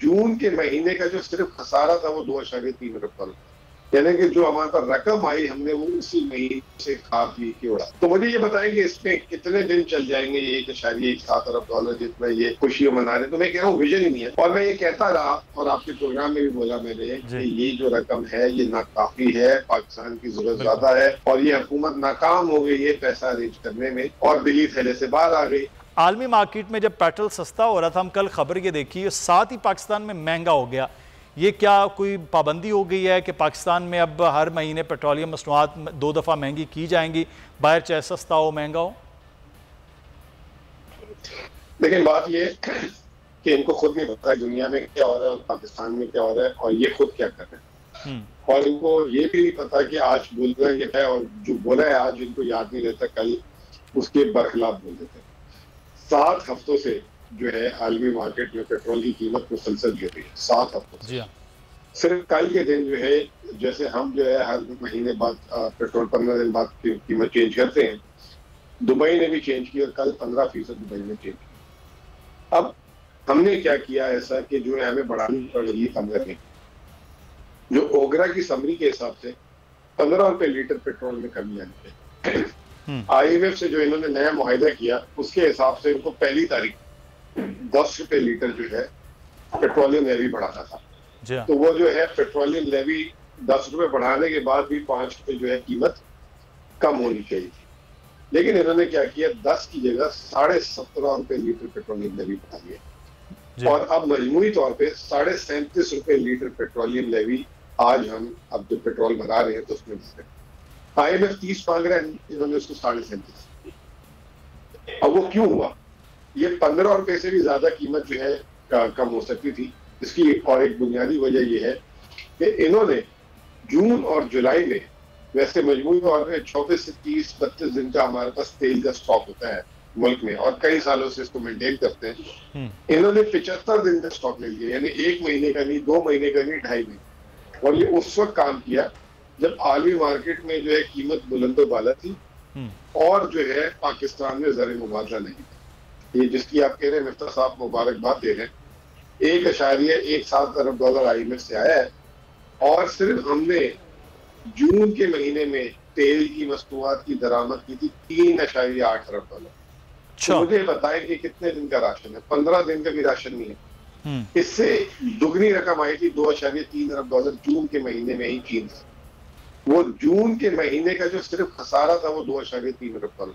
जून के महीने का जो सिर्फ खसारा था वो 2.3 अरब डॉलर, यानी कि जो हमारे पास रकम आई हमने वो उसी महीने से खा पी के उड़ा। तो मुझे ये बताएंगे इसमें कितने दिन चल जाएंगे ये 1.7 अरब डॉलर जितना ये खुशियां मना रहे। तो मैं कह रहा हूँ विजन ही नहीं है। और मैं ये कहता रहा और आपके प्रोग्राम में भी बोला मैंने कि ये जो रकम है ये नाकाफी है, पाकिस्तान की जरूरत ज्यादा है और ये हुकूमत नाकाम हो गई है पैसा अरेंज करने में और दिल्ली थैले से बाहर आ गई। आलमी मार्केट में जब पेट्रोल सस्ता हो रहा था, हम कल खबर ये देखी, साथ ही पाकिस्तान में महंगा हो गया। ये क्या कोई पाबंदी हो गई है कि पाकिस्तान में अब हर महीने पेट्रोलियम मसनूआत 2 दफ़ा महंगी की जाएंगी, बाहर चाहे सस्ता हो महंगा हो? लेकिन बात ये कि इनको खुद नहीं पता दुनिया में क्या हो रहा है और पाकिस्तान में क्या हो रहा है और ये खुद क्या कर रहे हैं। और इनको ये भी नहीं पता कि आज बोल रहे हैं और जो बोला है आज इनको याद नहीं रहता, कल उसके बरखिलाफ बोल देते हैं। 7 हफ्तों से जो है आलमी मार्केट में पेट्रोल की कीमत मुसलसल गिर रही है, 7 हफ्तों से। सिर्फ कल के दिन जो है, जैसे हम जो है हर महीने बाद पेट्रोल 15 दिन बाद कीमत चेंज करते हैं, दुबई ने भी चेंज की और कल 15% दुबई ने चेंज की। अब हमने क्या किया ऐसा कि जो है हमें बढ़ानी पड़ रही है 15 दिन। जो ओगरा की समरी के हिसाब से 15 रुपए लीटर पेट्रोल में कमी आई है। IMF से जो इन्होंने नया मुआहिदा किया उसके हिसाब से इनको पहली तारीख 10 रुपए लीटर जो है पेट्रोलियम लेवी बढ़ाना था। तो वो जो है पेट्रोलियम लेवी 10 रुपए बढ़ाने के बाद भी 5 रुपए जो है कीमत कम होनी चाहिए थी। लेकिन इन्होंने क्या किया, 10 की जगह 17.5 रुपए लीटर पेट्रोलियम लेवी बढ़ा दिया और अब मजमूई तौर पे 37.5 रुपए लीटर पेट्रोलियम लेवी आज हम अब जो पेट्रोल भरा रहे हैं तो उसमें IMF 30 मांग रहा है, इन्होंने उसको 37.5। अब वो क्यों हुआ? ये 15 रुपए से भी ज्यादा कीमत जो है कम हो सकती थी। इसकी और एक बुनियादी वजह यह है कि इन्होंने जून और जुलाई में, वैसे मजमूई तौर पर 24 से 30-32 दिन का हमारे पास तेल का स्टॉक होता है मुल्क में और कई सालों से इसको मेंटेन करते हैं। इन्होंने 75 दिन का स्टॉक ले लिया, यानी 1 महीने का नहीं, 2 महीने का नहीं, 2.5 महीने। और ये उस वक्त काम किया जब आलमी मार्केट में जो है कीमत बुलंदो बाला थी और जो है पाकिस्तान में ज़र मुबादला नहीं था। ये जिसकी आप कह रहे हैं मिफ्ता साहब मुबारकबाद दे रहे हैं, 1.17 अरब डॉलर IMF से आया है और सिर्फ हमने जून के महीने में तेल की मस्तूआत की दरामद की थी 3.8 अरब डॉलर। तो मुझे बताएं कि कितने दिन का राशन है? 15 दिन का भी राशन नहीं है। इससे दुगनी रकम आई थी 2.3 अरब डॉलर जून के महीने में ही चीन से। वो जून के महीने का जो सिर्फ खसारा था वो 2.3 अरब डॉलर,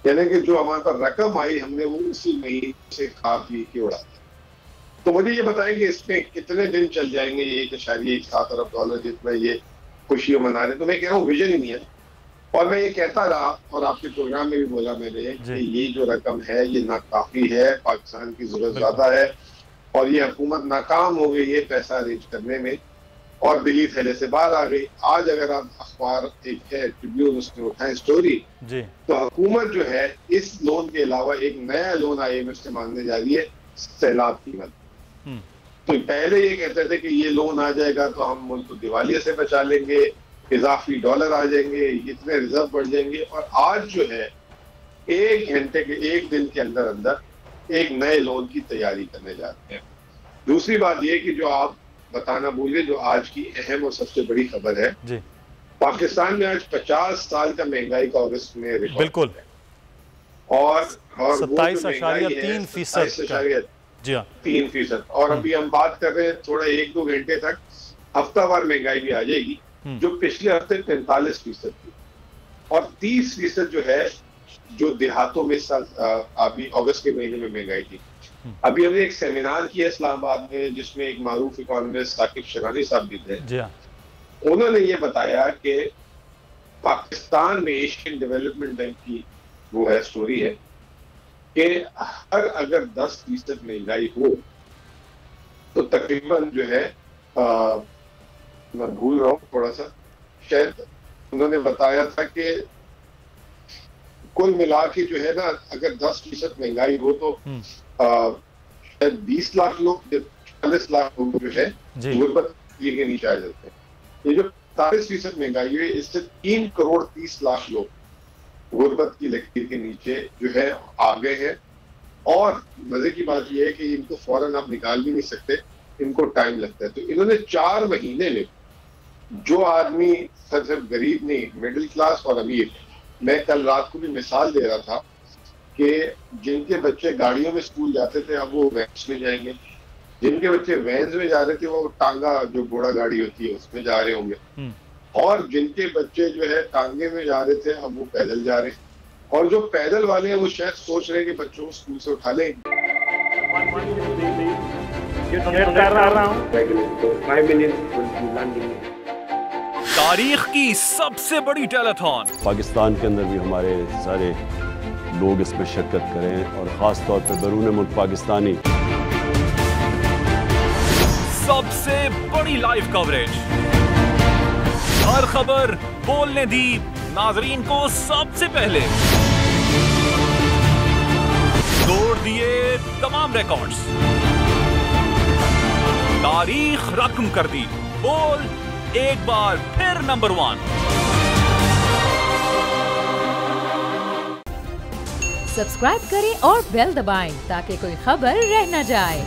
यानी कि जो हमारे पास रकम आई हमने वो उसी महीने से खा पी के उड़ा दिया। तो मुझे ये बताएंगे इसमें कितने दिन चल जाएंगे ये 1.7 अरब डॉलर जितना ये खुशियां मना रहे। तो मैं कह रहा हूँ विजन ही नहीं है। और मैं ये कहता रहा और आपके प्रोग्राम में भी बोला मैंने कि ये जो रकम है ये नाकाफी है, पाकिस्तान की जरूरत ज्यादा है और ये हुकूमत नाकाम हो गई है पैसा अरेंज करने में और दिल्ली थैले से बाहर आ गई। आज अगर आप अखबार एक है ट्रिब्यून उसमें उठाएं स्टोरी, तो हुकूमत जो है इस लोन के अलावा एक नया लोन IMF से मांगने जा रही है सैलाब कीमत। तो पहले ये कहते थे कि ये लोन आ जाएगा तो हम मुल्क को दिवालिया से बचा लेंगे, इजाफी डॉलर आ जाएंगे, इतने रिजर्व बढ़ जाएंगे। और आज जो है 1 घंटे के 1 दिन के अंदर अंदर एक नए लोन की तैयारी करने जाते हैं। दूसरी बात यह कि जो आप बताना भूल गए, जो आज की अहम और सबसे बड़ी खबर है, पाकिस्तान में आज 50 साल का महंगाई का अगस्त में रिकॉर्ड है और 27.3%। जी हाँ, 3%। और अभी हम बात कर रहे हैं थोड़ा 1-2 घंटे तक हफ्तावार महंगाई भी आ जाएगी, जो पिछले हफ्ते 45% थी और 30% जो है जो देहातों में अभी अगस्त के महीने में महंगाई थी। अभी हमने एक सेमिनार किया इस्लामाबाद में जिसमें एक मारूफ इकोनॉमिस्ट साकिब शरानी साहब भी थे। उन्होंने ये बताया कि पाकिस्तान में एशियन डेवलपमेंट बैंक की वो है स्टोरी है कि हर अगर 10% महंगाई हो तो तकरीबन जो है मैं भूल रहा हूँ थोड़ा सा, शायद उन्होंने बताया था कि कुल मिला के जो है ना अगर 10% महंगाई हो तो शायद 20 लाख लोग, 40 लाख लोग जो है गुर्बत के नीचे आ जाते हैं। ये जो 40% महंगाई है इससे 3 करोड़ 30 लाख लोग गुर्बत की लकीर के नीचे जो है आ गए हैं। और मजे की बात यह है कि इनको फौरन आप निकाल भी नहीं सकते इनको टाइम लगता है। तो इन्होंने 4 महीने में जो आदमी सिर्फ गरीब नहीं, मिडिल क्लास और अमीर, मैं कल रात को भी मिसाल दे रहा था कि जिनके बच्चे गाड़ियों में स्कूल जाते थे अब वो वैन्स में जाएंगे, जिनके बच्चे वैन्स में जा रहे थे वो टांगा जो घोड़ा गाड़ी होती है उसमें जा रहे होंगे, और जिनके बच्चे जो है टांगे में जा रहे थे अब वो पैदल जा रहे हैं, और जो पैदल वाले हैं वो शायद सोच रहे हैं कि बच्चों को स्कूल से उठा लें। तारीख की सबसे बड़ी टेलीथॉन, पाकिस्तान के अंदर भी हमारे सारे लोग इसमें शिरकत करें और ख़ास तौर पर बैरून मुल्क पाकिस्तानी। सबसे बड़ी लाइव कवरेज, हर खबर बोलने दी नाजरीन को सबसे पहले, तोड़ दिए तमाम रिकॉर्ड्स, तारीख रकम कर दी, बोल एक बार फिर नंबर 1। सब्सक्राइब करें और बेल दबाएं ताकि कोई खबर रह न जाए।